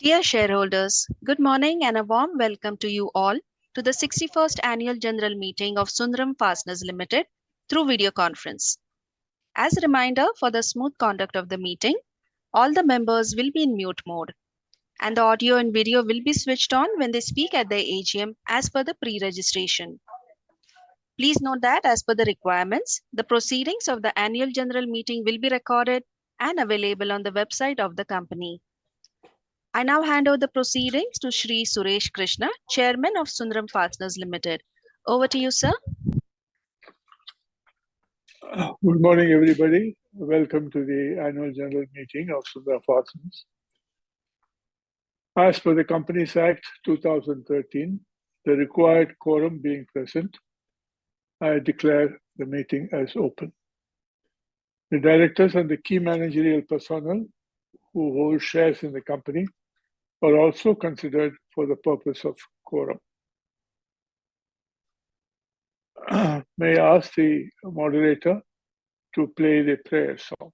Dear shareholders, good morning and a warm welcome to you all to the 61st Annual General Meeting of Sundram Fasteners Limited through video conference. As a reminder for the smooth conduct of the meeting, all the members will be in mute mode and the audio and video will be switched on when they speak at the AGM as per the pre-registration. Please note that as per the requirements, the proceedings of the Annual General Meeting will be recorded and available on the website of the company. I now hand over the proceedings to Shri Suresh Krishna, Chairman of Sundram Fasteners Limited. Over to you, sir. Good morning, everybody. Welcome to the annual general meeting of Sundram Fasteners. As per the Companies Act 2013, the required quorum being present, I declare the meeting as open. The directors and the key managerial personnel who hold shares in the company are also considered for the purpose of quorum. May I ask the moderator to play the prayer song.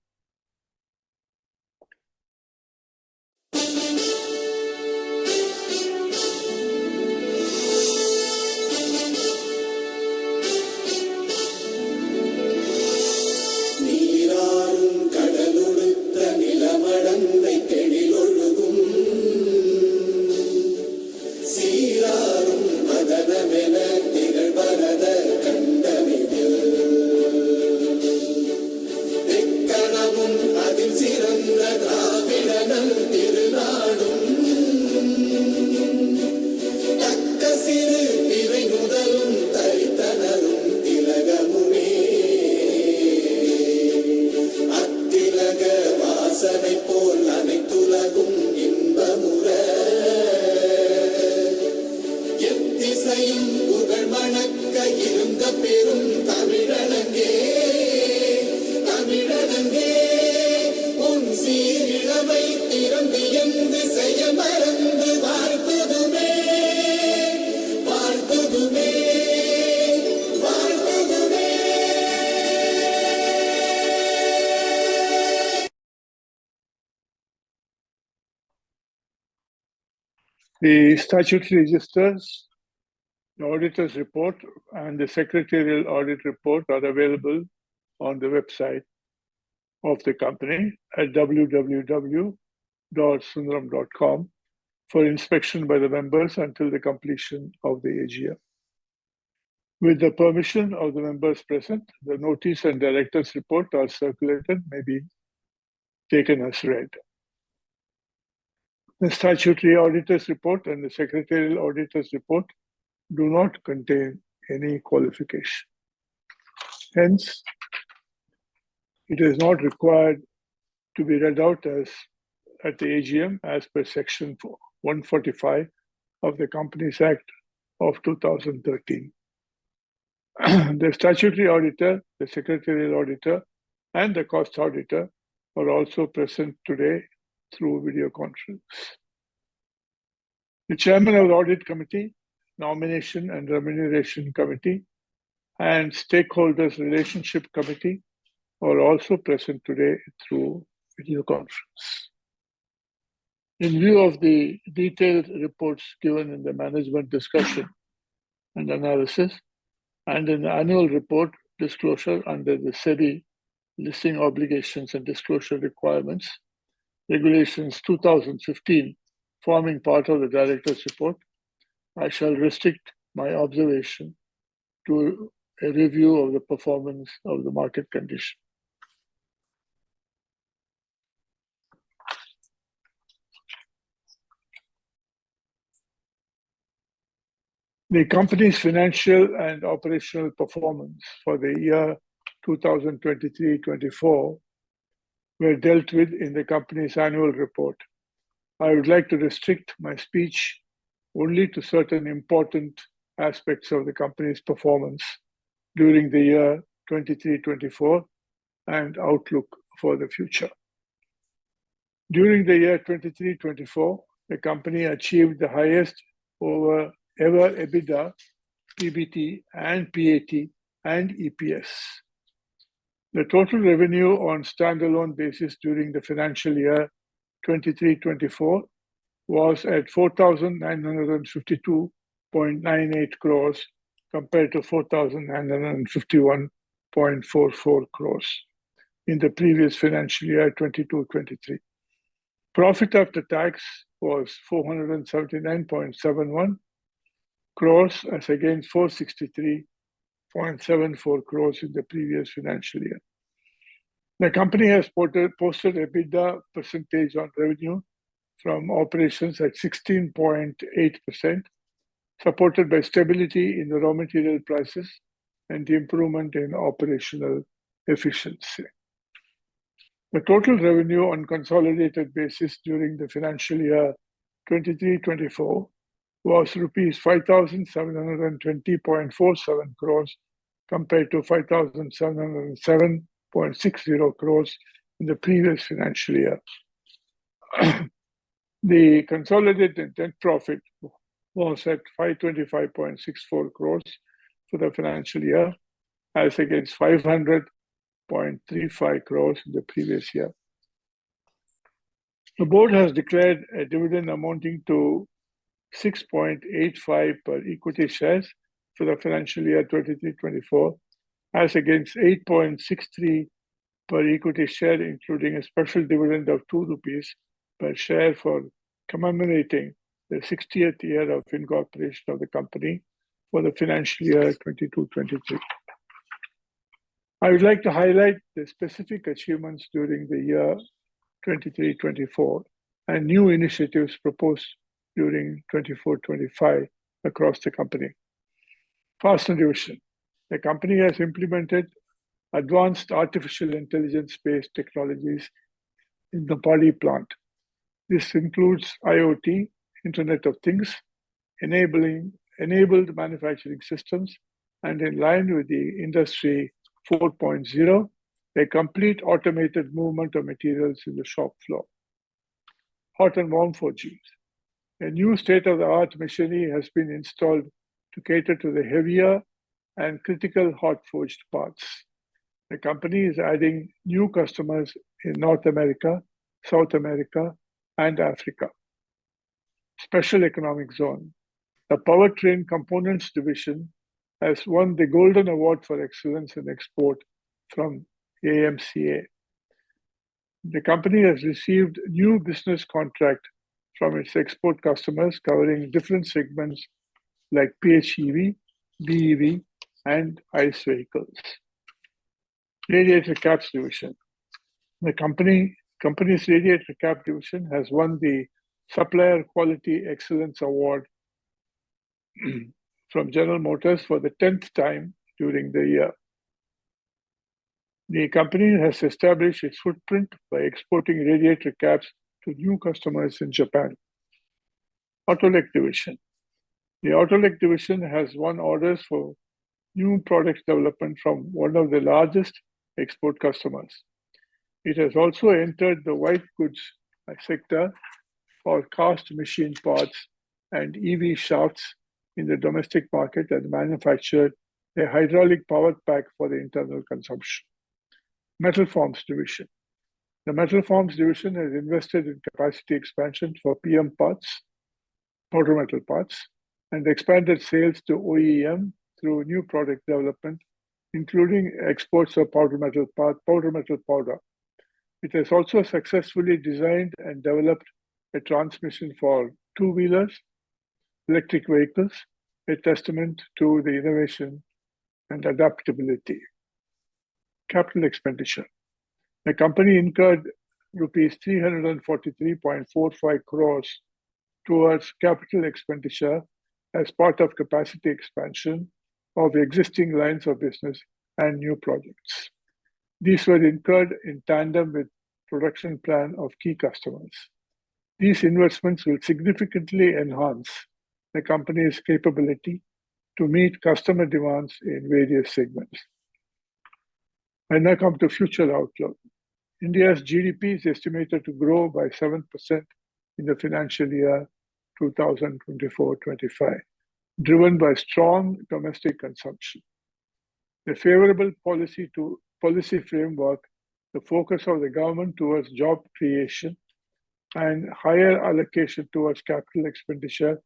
The statutory registers, the auditor's report, and the secretarial audit report are available on the website of the company at www.sundram.com for inspection by the members until the completion of the AGM. With the permission of the members present, the notice and director's report are circulated, may be taken as read. The statutory auditor's report and the secretarial auditor's report do not contain any qualification. Hence, it is not required to be read out as at the AGM as per section 145 of the Companies Act of 2013. The statutory auditor, the secretarial auditor, and the cost auditor are also present today through video conference. The chairman of the audit committee, nomination and remuneration committee, and stakeholders relationship committee are also present today through video conference. In view of the detailed reports given in the management discussion and analysis and in the annual report disclosure under the SEBI listing obligations and disclosure requirements, regulations 2015, forming part of the director's report, I shall restrict my observation to a review of the performance of the market condition. The company's financial and operational performance for the year 2023-24 were dealt with in the company's annual report. I would like to restrict my speech only to certain important aspects of the company's performance during the year 23-24 and outlook for the future. During the year 23-24, the company achieved the highest ever EBITDA, PBT, and PAT, and EPS. The total revenue on standalone basis during the financial year 23-24 was at 4,952.98 crores compared to 4,951.44 crores in the previous financial year 22-23. Profit after tax was 479.71 crores as against 463.74 crores in the previous financial year. The company has posted EBITDA percentage on revenue from operations at 16.8%, supported by stability in the raw material prices and the improvement in operational efficiency. The total revenue on consolidated basis during the financial year 23-24 was rupees 5,720.47 crores compared to 5,707.60 crores in the previous financial year. The consolidated net profit was at 525.64 crores for the financial year, as against 500.35 crores in the previous year. The board has declared a dividend amounting to 6.85 per equity shares for the financial year 23-24, as against 8.63 per equity share, including a special dividend of 2 rupees per share for commemorating the 60th year of incorporation of the company for the financial year 22-23. I would like to highlight the specific achievements during the year 23-24 and new initiatives proposed during 24-25 across the company. Fastener division. The company has implemented advanced artificial intelligence-based technologies in the body plant. This includes IoT, Internet of Things, enabled manufacturing systems, and in line with the Industry 4.0, a complete automated movement of materials in the shop floor. Hot and warm forgings. A new state-of-the-art machinery has been installed to cater to the heavier and critical hot forged parts. The company is adding new customers in North America, South America, and Africa. Special Economic Zone. The Powertrain Components Division has won the Golden Award for Excellence in Export from AMCA. The company has received new business contract from its export customers covering different segments like PHEV, BEV, and ICE vehicles. Radiator Caps Division. The company's Radiator Cap Division has won the Supplier Quality Excellence Award from General Motors for the 10th time during the year. The company has established its footprint by exporting radiator caps to new customers in Japan. Autolec Division. The Autolec Division has won orders for new product development from one of the largest export customers. It has also entered the white goods sector for cast machine parts and EV shafts in the domestic market and manufactured a hydraulic power pack for the internal consumption. Metal Forms Division. The Metal Forms Division has invested in capacity expansion for PM parts, powder metal parts, and expanded sales to OEM through new product development, including exports of powder metal powder. It has also successfully designed and developed a transmission for two-wheelers, electric vehicles, a testament to the innovation and adaptability. Capital expenditure. The company incurred rupees 343.45 crores towards capital expenditure as part of capacity expansion of existing lines of business and new projects. These were incurred in tandem with production plan of key customers. These investments will significantly enhance the company's capability to meet customer demands in various segments. I now come to future outlook. India's GDP is estimated to grow by 7% in the financial year 2024-25, driven by strong domestic consumption. The favorable policy framework, the focus of the government towards job creation, and higher allocation towards capital expenditure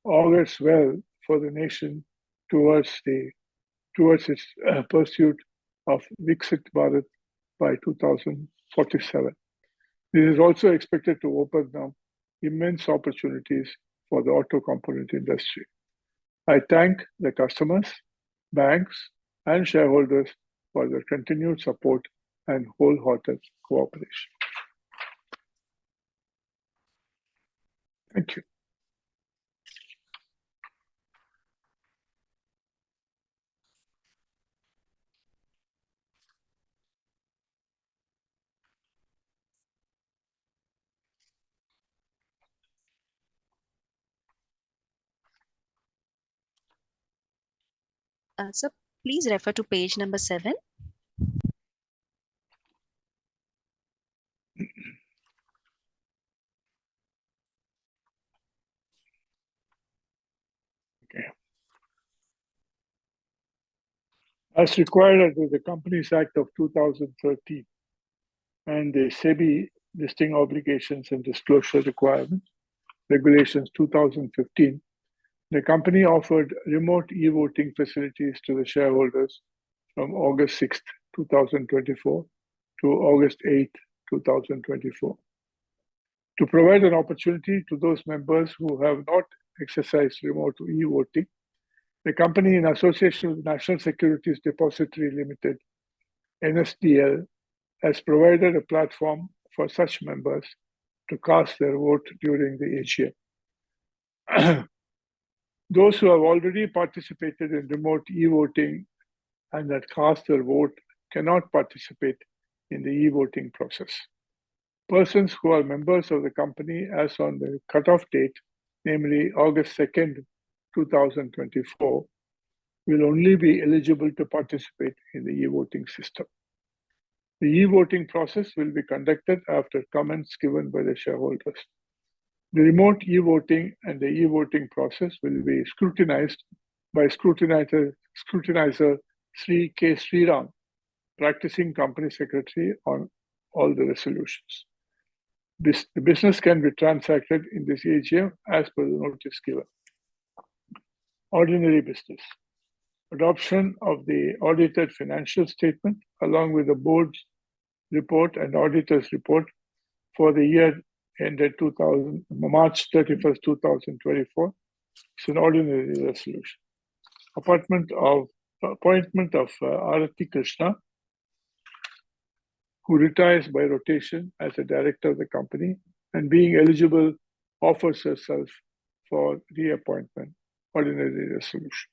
augurs well for the nation towards its pursuit of Viksit Bharat by 2047. This is also expected to open up immense opportunities for the auto component industry. I thank the customers, banks, and shareholders for their continued support and wholehearted cooperation. Thank you. Sir, please refer to page number 7. Okay. As required under the Companies Act of 2013 and the SEBI listing obligations and disclosure requirements, regulations 2015, the company offered remote e-voting facilities to the shareholders from August 6, 2024 to August 8, 2024. To provide an opportunity to those members who have not exercised remote e-voting, the company, in association with National Securities Depository Limited, NSDL, has provided a platform for such members to cast their vote during the AGM. Those who have already participated in remote e-voting and that cast their vote cannot participate in the e-voting process. Persons who are members of the company as on the cutoff date, namely August 2nd, 2024, will only be eligible to participate in the e-voting system. The e-voting process will be conducted after comments given by the shareholders. The remote e-voting and the e-voting process will be scrutinized by scrutinizer Sri K. Sriram, practicing company secretary on all the resolutions. The business can be transacted in this AGM as per the notice given. Ordinary business. Adoption of the audited financial statement along with the board's report and auditor's report for the year ended March 31st, 2024. It's an ordinary resolution. Appointment of Arati Krishna, who retires by rotation as a director of the company and being eligible offers herself for reappointment. Ordinary resolution.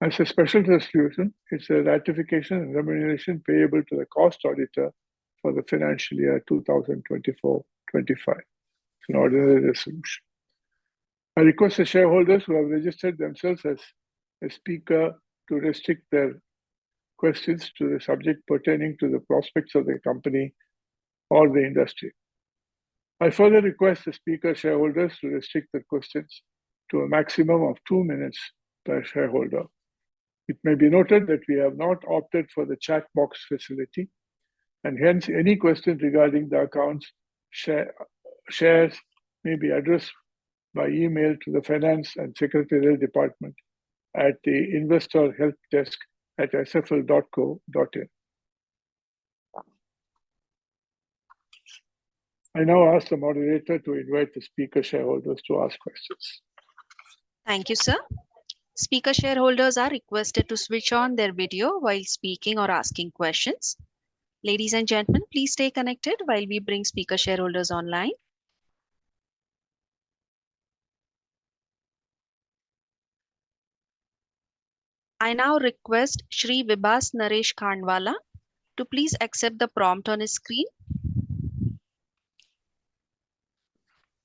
As a special resolution, it's a ratification and remuneration payable to the cost auditor for the financial year 2024-25. It's an ordinary resolution. I request the shareholders who have registered themselves as a speaker to restrict their questions to the subject pertaining to the prospects of the company or the industry. I further request the speaker shareholders to restrict their questions to a maximum of 2 minutes per shareholder. It may be noted that we have not opted for the chat box facility, and hence any questions regarding the accounts shares may be addressed by email to the Finance and Secretarial Department at the Investor Help Desk at sfl.co.in. I now ask the moderator to invite the speaker shareholders to ask questions. Thank you, sir. Speaker shareholders are requested to switch on their video while speaking or asking questions. Ladies and gentlemen, please stay connected while we bring speaker shareholders online. I now request Shri Vibhas Naresh Khandwala to please accept the prompt on his screen.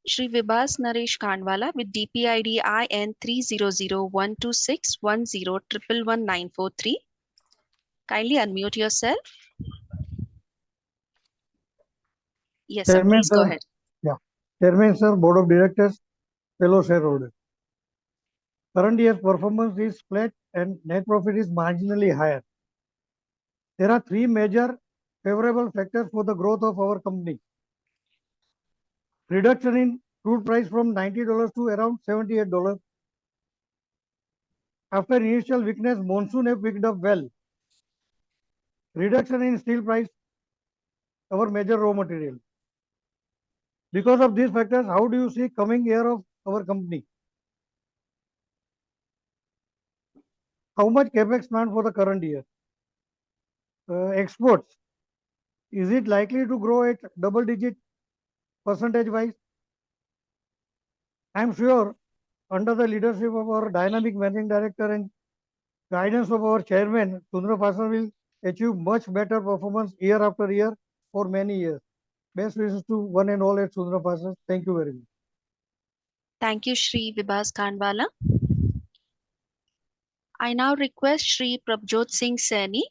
Shri Vibhas Naresh Khandwala with DPID IN 300126101119943. Kindly unmute yourself. Yes, sir. Chairman, Please go sir. ahead. Yeah. Chairman, sir, Board of Directors, fellow shareholders. Current year's performance is flat and net profit is marginally higher. There are three major favorable factors for the growth of our company. reduction in crude price from $90 to around $78. After initial weakness, monsoon have picked up well. Reduction in steel price, our major raw material. Because of these factors, how do you see coming year of our company? How much capex planned for the current year? Exports, is it likely to grow at double-digit percentage wise? I am sure under the leadership of our dynamic managing director and guidance of our chairman, Sundram Fasteners will achieve much better performance year after year for many years. Best wishes to one and all at Sundram Fasteners. Thank you very much. Thank you, Shri Vibhas Khandwala. I now request Shri Prabjot Singh Saini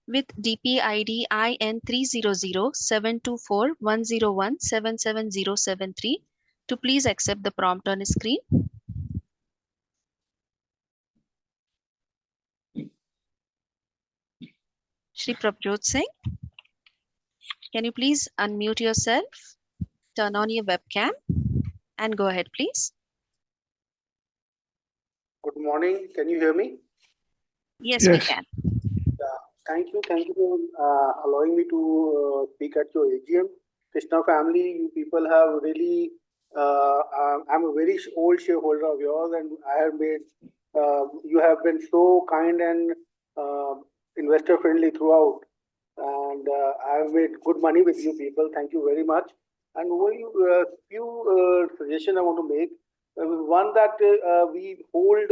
with DP ID IN 300-724-101-77073 to please accept the prompt on screen. Shri Prabjot Singh, can you please unmute yourself, turn on your webcam, and go ahead, please. Good morning. Can you hear me? Yes, we Yes. can. Thank you. Thank you for allowing me to speak at your AGM. Krishna family, you people have really, I'm a very old shareholder of yours, and I have made, you have been so kind and investor friendly throughout. And I have made good money with you people. Thank you very much. And only few suggestions I want to make. One that we hold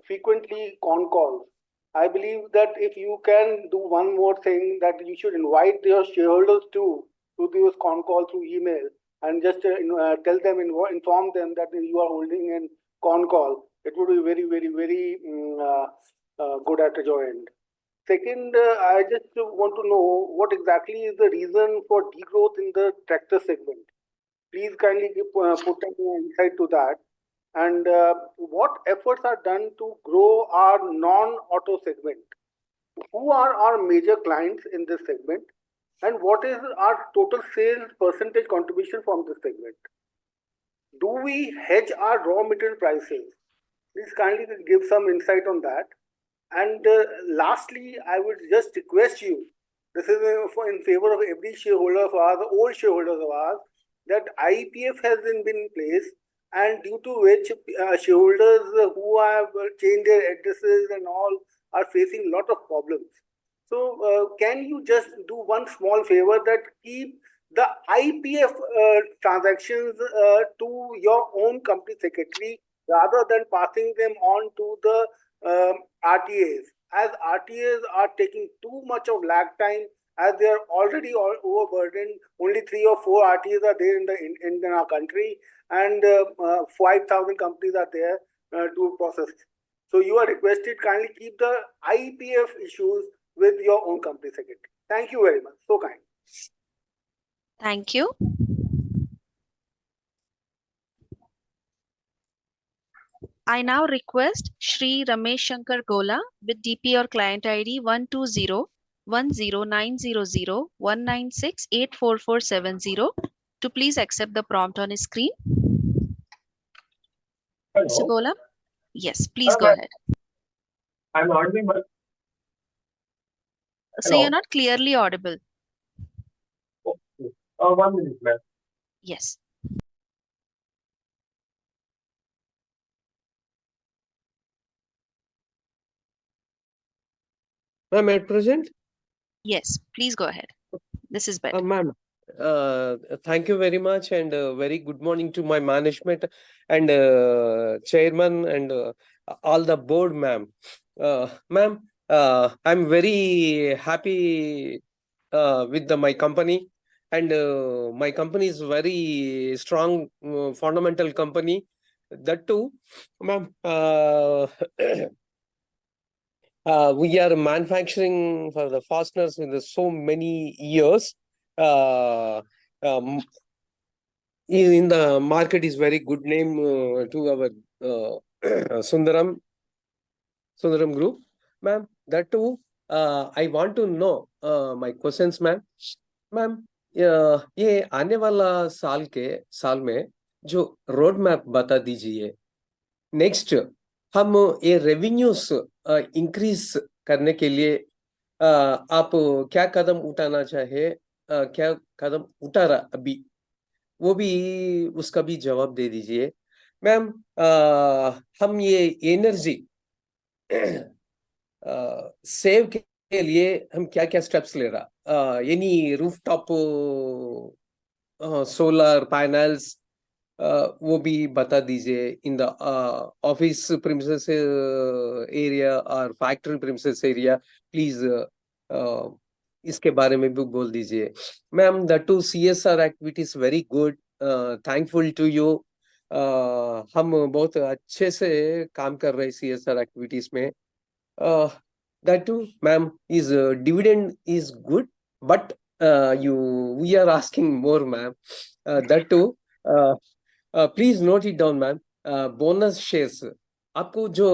frequently con calls. I believe that if you can do one more thing, that you should invite your shareholders to those con call through email, and just tell them, inform them that you are holding a con call. It would be very, very, very good at your end. Second, I just want to know what exactly is the reason for degrowth in the tractor segment. Please kindly put an insight to that. And what efforts are done to grow our non-auto segment? Who are our major clients in this segment? And what is our total sales percentage contribution from this segment? Do we hedge our raw material prices? Please kindly give some insight on that. And lastly, I would just request you, this is in favor of every shareholder of ours, the old shareholders of ours, that IPF has been in place, and due to which shareholders who have changed their addresses and all are facing a lot of problems. So can you just do one small favor, that keep the IPF transactions to your own company secretary rather than passing them on to the RTAs, as RTAs are taking too much of lag time, as they are already overburdened. Only 3 or 4 RTAs are there in our country, and 5,000 companies are there to process. So you are requested, kindly keep the IPF issues with your own company secretary. Thank you very much. So kind. Thank you. I now request Shri Ramesh Shankar Gola with DP or client ID 120-10900-196-84470 to please accept the prompt on his screen. Hello. Mr. Gola? Yes, please go ahead. I'm audible. So Hello. you're not clearly audible. Okay. 1 minute, ma'am. Yes. Ma'am, at present? Yes, please go ahead. This is better. Ma'am, thank you very much, and very good morning to my management and chairman and all the board, ma'am. Ma'am, I'm very happy with my company, and my company is very strong, fundamental company. That too, ma'am. We are manufacturing for the fasteners with so many years. In the market is very good name to our Sundram Group, ma'am. That too, I want to know my questions, ma'am. Ma'am, ये आने वाला साल में जो road map बता दीजिए। Next, हम ये रेवेन्यूज इंक्रीज करने के लिए आप क्या कदम उठाना चाहे, क्या कदम उठा रहा अभी, वो भी उसका भी जवाब दे दीजिए। मैम, हम ये एनर्जी सेव के लिए हम क्या क्या स्टेप्स ले रहा, यानी रूफटॉप सोलर पैनल्स, वो भी बता दीजिए in the office premises area और फैक्ट्री प्रीमिसेस एरिया, प्लीज इसके बारे में भी बोल दीजिए। Ma'am, the two CSR activities very good, thankful to you. हम बहुत अच्छे से काम कर रहे हैं CSR एक्टिविटीज में। That too, ma'am, is dividend is good, but we are asking more, ma'am. That too, please note it down, ma'am. Bonus shares, आपको जो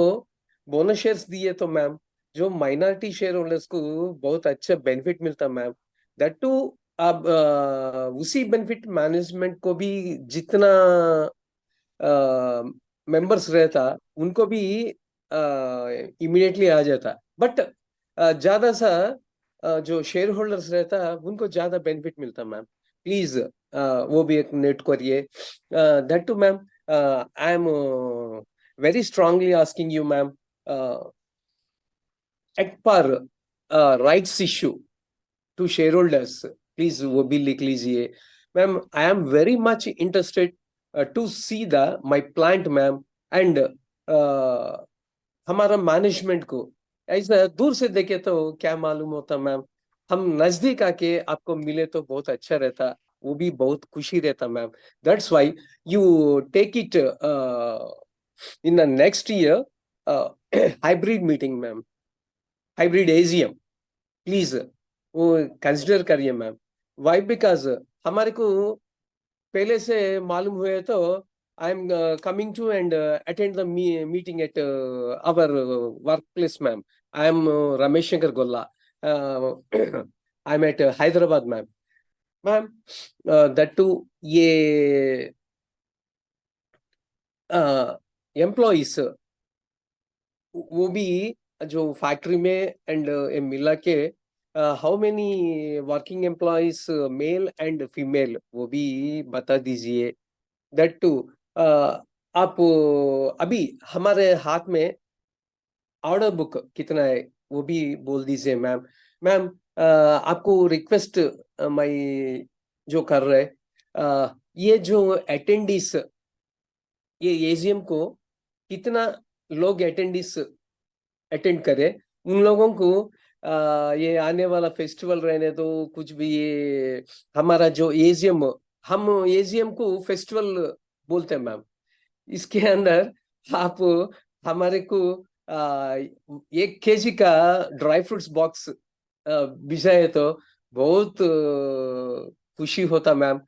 बोनस शेयर्स दिए तो मैम, जो माइनॉरिटी शेयर होल्डर्स को बहुत अच्छा बेनिफिट मिलता मैम। दैट टू आप उसी बेनिफिट मैनेजमेंट को भी जितना मेंबर्स रहता उनको भी इमीडिएटली आ जाता, बट ज्यादा सा जो शेयर होल्डर्स रहता उनको ज्यादा बेनिफिट मिलता मैम। प्लीज वो भी एक नोट करिए। That to ma'am, I am very strongly asking you ma'am, at par rights issue to shareholders, please वो भी लिख लीजिए ma'am. I am very much interested to see the my plant ma'am, and हमारा management को ऐसा दूर से देखे तो क्या मालूम होता मैम, हम नजदीक आके आपको मिले तो बहुत अच्छा रहता, वो भी बहुत खुशी रहता ma'am. That's why you take it in the next year hybrid meeting ma'am, hybrid AGM, please वो कंसिडर करिए मैम। वाई? बिकॉज हमारे को पहले से मालूम हुए तो I am coming to and attend the meeting at our work place ma'am. I am Ramesh Shankar Golla, I am at Hyderabad ma'am. Ma'am, that too ये एम्प्लॉइज वो भी जो फैक्ट्री में एंड मिला के how many working employees male and female, वो भी बता दीजिए। दैट टू आप अभी हमारे हाथ में ऑर्डर बुक कितना है वो भी बोल दीजिए मैम। मैम, आपको रिक्वेस्ट मैं जो कर रहे, ये जो अटेंडीज ये AGM को कितना लोग अटेंडीज अटेंड करे, उन लोगों को ये आने वाला फेस्टिवल रहने तो कुछ भी, ये हमारा जो AGM, हम AGM को फेस्टिवल बोलते हैं मैम। इसके अंदर आप हमारे को 1 kg का ड्राई फ्रूट्स बॉक्स भिजाए तो बहुत खुशी होता ma'am.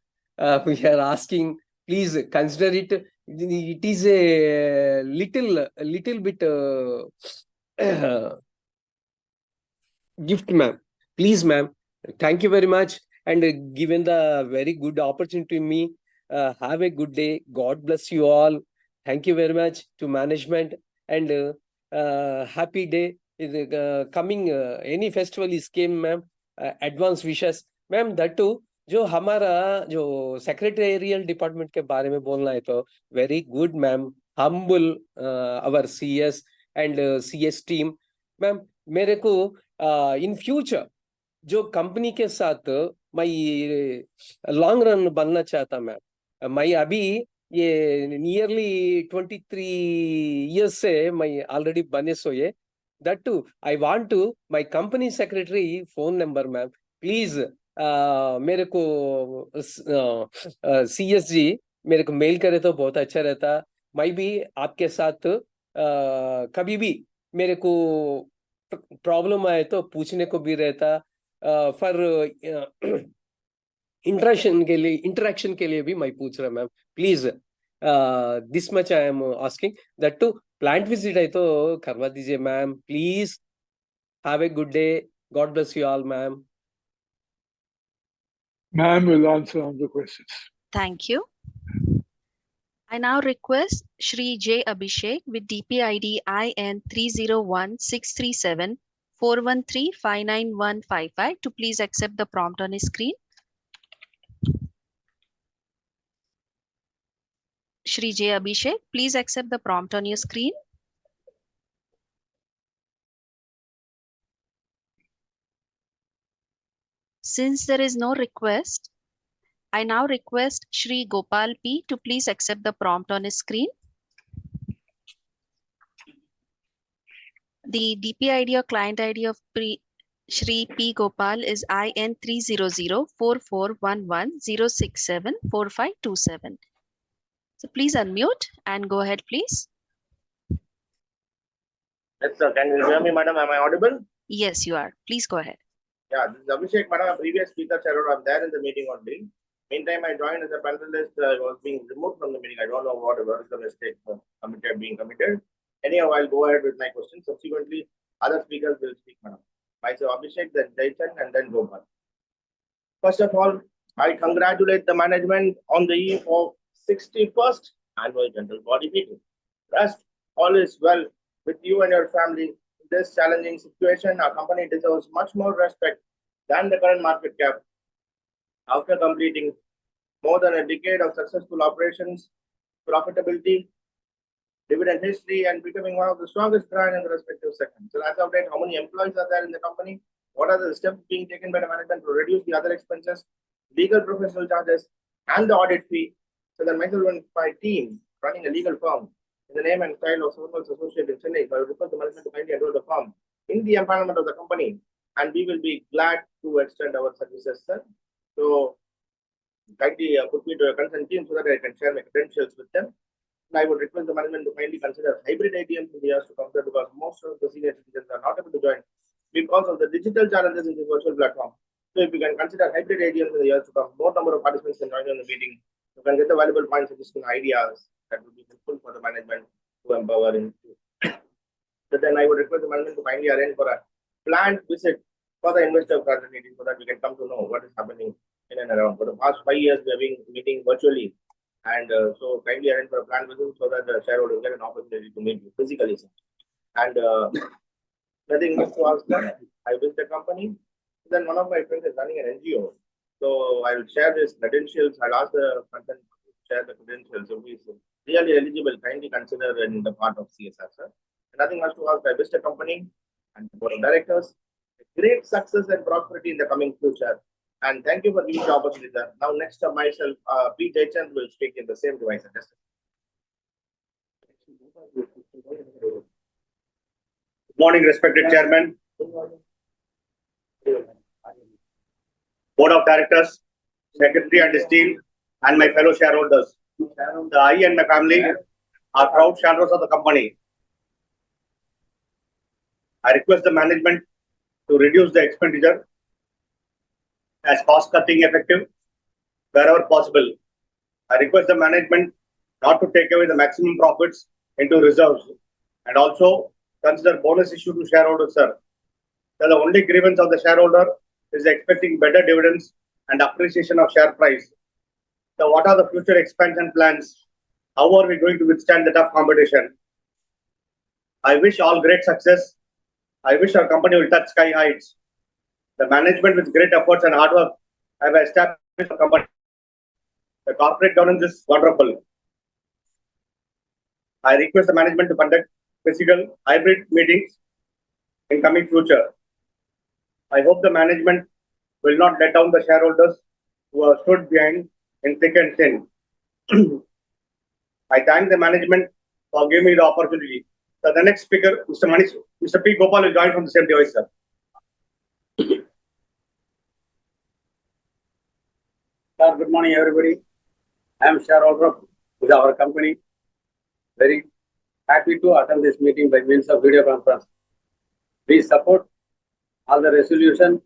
We are asking, please consider it, it is a little bit gift ma'am, please ma'am, thank you very much, and given the very good opportunity to me, have a good day, god bless you all. Thank you very much to management, and happy day is coming, any festival is came ma'am, advance wishes ma'am। that too, जो हमारा जो secretarial department के बारे में बोलना है तो very good ma'am, humble our CS and CS team ma'am. मेरे को इन फ्यूचर जो कंपनी के साथ मैं लॉन्ग रन बनना चाहता मैम। मैं अभी ये नियरली 23 years से मैं ऑलरेडी बने सोए। That too I want to my company secretary phone number ma'am, please मेरे को CSG मेरे को मेल करे तो बहुत अच्छा रहता। मैं भी आपके साथ कभी भी मेरे को प्रॉब्लम आए तो पूछने को भी रहता, फॉर इंटरेक्शन के लिए भी मैं पूछ रहा ma'am. Please this much I am asking. That too plant visit है तो करवा दीजिए ma'am, please. Have a good day, God bless you all ma'am. Ma'am will answer all the questions. Thank you. I now request Shri J. Abhishek with DP ID IN 301-637-413-59155 to please accept the prompt on his screen. Shri J. Abhishek, please accept the prompt on your screen. Since there is no request, I now request Shri Gopal P to please accept the prompt on his screen. The DP ID or client ID of Shri P Gopal is IN 300-4411-067-4527. So please unmute and go ahead, please. Yes, sir. Can you hear me, madam? Am I audible? Yes, you are. Please go ahead. Yeah, this is Abhishek, madam, a previous speaker, sir. I'm there in the meeting only. Meantime, I joined as a panelist. I was being removed from the meeting. I don't know what is the mistake being committed. Anyhow, I'll go ahead with my question. Subsequently, other speakers will speak, madam. Myself, Abhishek, then Jaychan, and then Gopal. First of all, I congratulate the management on the eve of 61st annual general body meeting. Trust all is well with you and your family. In this challenging situation, our company deserves much more respect than the current market cap. After completing more than a decade of successful operations, profitability, dividend history, and becoming one of the strongest brands in the respective segment. So as of date, how many employees are there in the company? What are the steps being taken by the management to reduce the other expenses, legal professional charges, and the audit fee? So that myself and my team running a legal firm in the name and style of Sundram Associate in Chennai, I request the management to kindly enroll the firm in the empowerment of the company, and we will be glad to extend our services, sir. So kindly put me to a consent team so that I can share my credentials with them. And I would request the management to kindly consider hybrid ATMs in the years to come, sir, because most of the senior citizens are not able to join because of the digital challenges in this virtual platform. So if you can consider hybrid ATMs in the years to come, more number of participants can join in the meeting. You can get the valuable points, suggestions, ideas that would be helpful for the management to empower in. So then I would request the management to kindly arrange for a planned visit for the investor fraternity so that we can come to know what is happening in and around. For the past 5 years, we have been meeting virtually, and so kindly arrange for a planned visit so that the shareholders get an opportunity to meet you physically. And nothing much to ask. I visit the company. Then one of my friends is running an NGO, so I will share his credentials. I'll ask the person to share the credentials. So he's really eligible. Kindly consider in the part of CSR, sir. Nothing much to ask. I wish the company and the board of directors great success and prosperity in the coming future. And thank you for giving the opportunity, sir. Now, next to myself, P. Jaychand will speak in the same device. Good morning, respected chairman, board of directors, secretary and his team, and my fellow shareholders. I and my family are proud shareholders of the company. I request the management to reduce the expenditure as cost cutting effective wherever possible. I request the management not to take away the maximum profits into reserves and also consider bonus issue to shareholders, sir. So the only grievance of the shareholder is expecting better dividends and appreciation of share price. So what are the future expansion plans? How are we going to withstand the tough competition? I wish all great success. I wish our company will touch sky heights. The management with great efforts and hard work have established a company. The corporate governance is wonderful. I request the management to conduct physical hybrid meetings in coming future. I hope the management will not let down the shareholders who have stood behind in thick and thin. I thank the management for giving me the opportunity. So the next speaker, Mr. P. Gopal will join from the same device, sir. Sir, good morning, everybody. I am shareholder with our company. Very happy to attend this meeting by means of video conference. We support all the resolution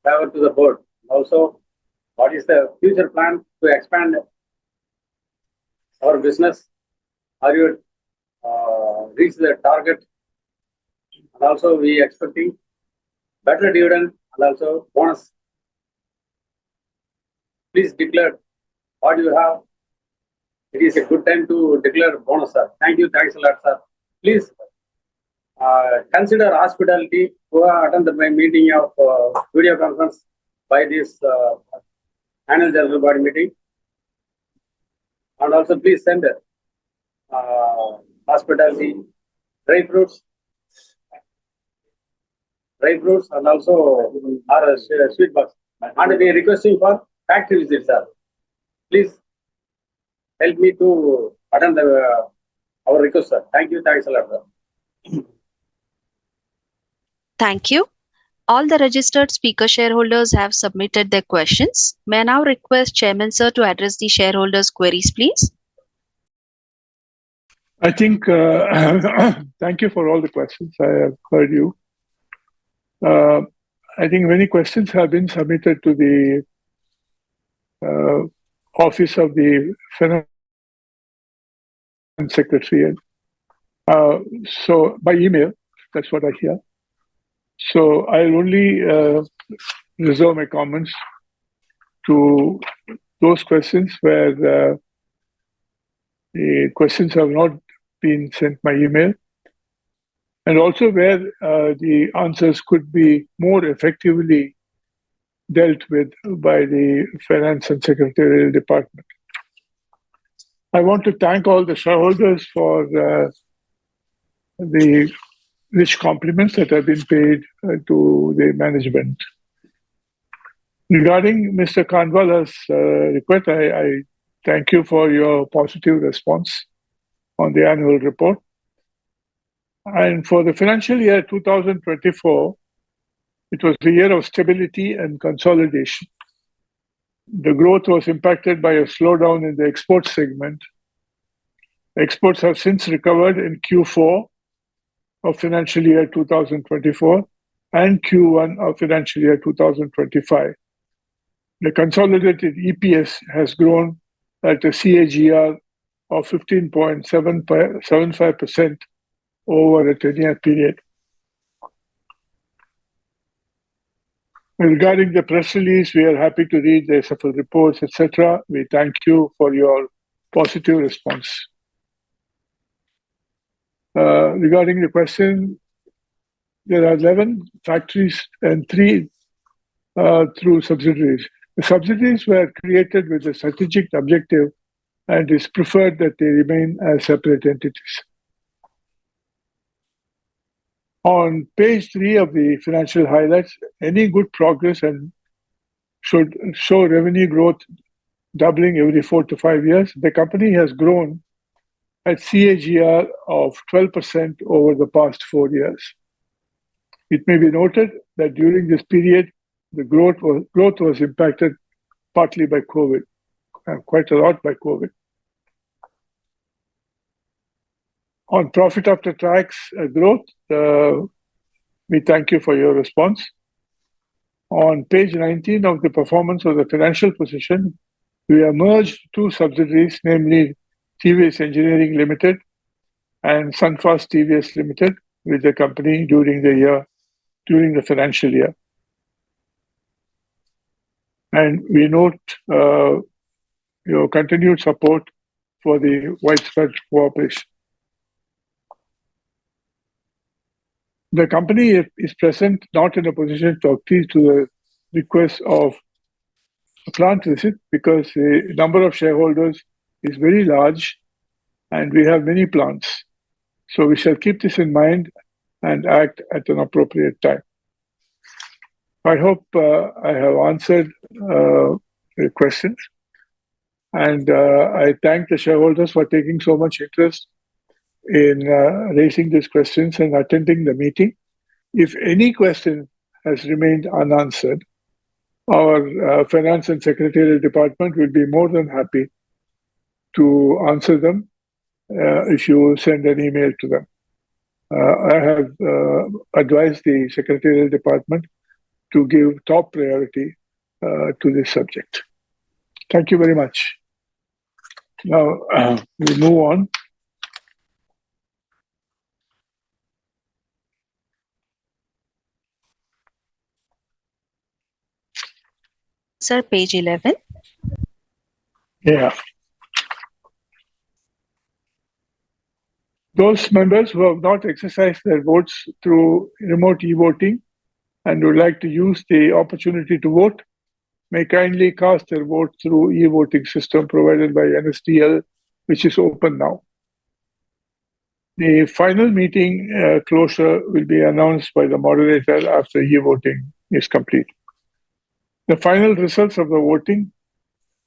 favor to the board. Also, what is the future plan to expand our business? Are you reach the target? And also, we expecting better dividend and also bonus. please declare what you have. It is a good time to declare bonus, sir. Thank you. Thanks a lot, sir. Please consider hospitality who have attended my meeting of video conference by this annual general body meeting. And also please send hospitality, dry fruits, and also our sweet box. And we are requesting for factory visit, sir. Please help me to attend our request, sir. Thank you. Thanks a lot, sir. Thank you. All the registered speaker shareholders have submitted their questions. May I now request Chairman Sir to address the shareholders' queries, please? I think, thank you for all the questions. I have heard you. I think many questions have been submitted to the Office of the Finance Secretary. So by email, that's what I hear. So I'll only reserve my comments to those questions where the questions have not been sent by email, and also where the answers could be more effectively dealt with by the Finance and Secretarial Department. I want to thank all the shareholders for the rich compliments that have been paid to the management. Regarding Mr. Kanwala's request, I thank you for your positive response on the annual report. And for the financial year 2024, it was the year of stability and consolidation. The growth was impacted by a slowdown in the export segment. Exports have since recovered in Q4 of financial year 2024 and Q1 of financial year 2025. The consolidated EPS has grown at a CAGR of 15.75% over a 10-year period. Regarding the press release, we are happy to read the SFL reports, etc. We thank you for your positive response. Regarding the question, there are 11 factories and 3 through subsidiaries. The subsidiaries were created with a strategic objective, and it's preferred that they remain as separate entities. On page 3 of the financial highlights, any good progress and should show revenue growth doubling every 4 to 5 years. The company has grown at CAGR of 12% over the past 4 years. It may be noted that during this period, the growth was impacted partly by COVID, quite a lot by COVID. On profit after tax growth, we thank you for your response. On page 19 of the performance of the financial position, we have merged 2 subsidiaries, namely TVS Engineering Limited and Sunfast TVS Limited, with the company during the financial year. And we note your continued support for the widespread cooperation. The company is present not in a position to accede to the request of a plant visit because the number of shareholders is very large and we have many plants. So we shall keep this in mind and act at an appropriate time. I hope I have answered the questions, and I thank the shareholders for taking so much interest in raising these questions and attending the meeting. If any question has remained unanswered, our Finance and Secretarial Department will be more than happy to answer them if you send an email to them. I have advised the Secretarial Department to give top priority to this subject. Thank you very much. Now, we move on. Sir, page 11. Yeah. Those members who have not exercised their votes through remote e-voting and would like to use the opportunity to vote may kindly cast their vote through e-voting system provided by NSDL, which is open now. The final meeting closure will be announced by the moderator after e-voting is complete. The final results of the voting,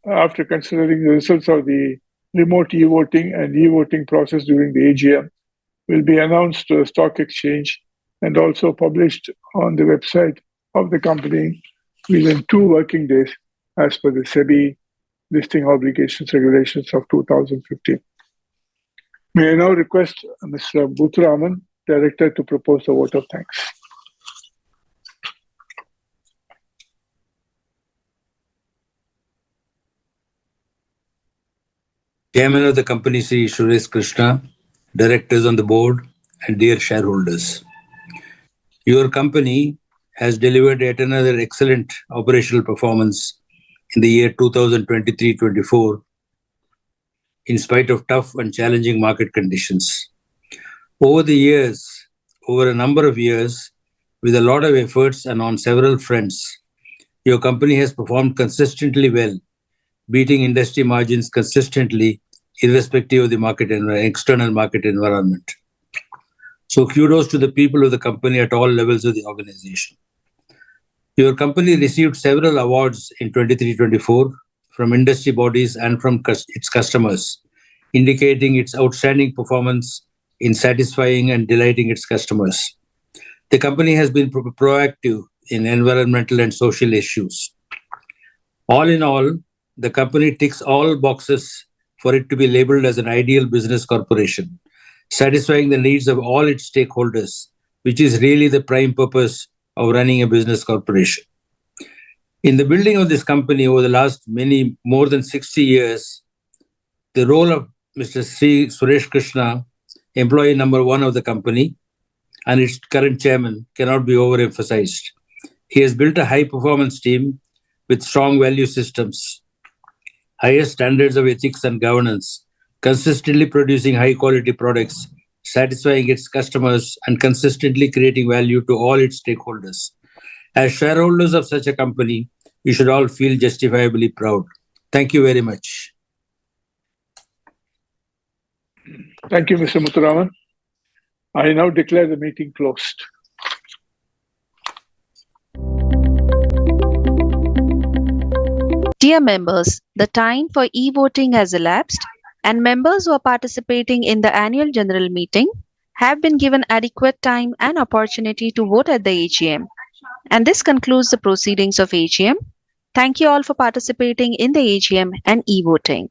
after considering the results of the remote e-voting and e-voting process during the AGM, will be announced to the stock exchange and also published on the website of the company within 2 working days as per the SEBI listing obligations regulations of 2015. May I now request Mr. Buthuraman, Director, to propose the vote of thanks. Chairman of the company, Sri Suresh Krishna, directors on the board, and dear shareholders. Your company has delivered yet another excellent operational performance in the year 2023-24, in spite of tough and challenging market conditions. Over a number of years, with a lot of efforts and on several fronts, your company has performed consistently well, beating industry margins consistently, irrespective of the external market environment. So kudos to the people of the company at all levels of the organization. Your company received several awards in 23-24 from industry bodies and from its customers, indicating its outstanding performance in satisfying and delighting its customers. The company has been proactive in environmental and social issues. All in all, the company ticks all boxes for it to be labeled as an ideal business corporation, satisfying the needs of all its stakeholders, which is really the prime purpose of running a business corporation. In the building of this company over the last more than 60 years, the role of Mr. Sri Suresh Krishna, employee number 1 of the company, and its current chairman cannot be overemphasized. He has built a high-performance team with strong value systems, highest standards of ethics and governance, consistently producing high-quality products, satisfying its customers, and consistently creating value to all its stakeholders. As shareholders of such a company, you should all feel justifiably proud. Thank you very much. Thank you, Mr. Muthuraman. I now declare the meeting closed. Dear members, the time for e-voting has elapsed, and members who are participating in the annual general meeting have been given adequate time and opportunity to vote at the AGM. And this concludes the proceedings of AGM. Thank you all for participating in the AGM and e-voting.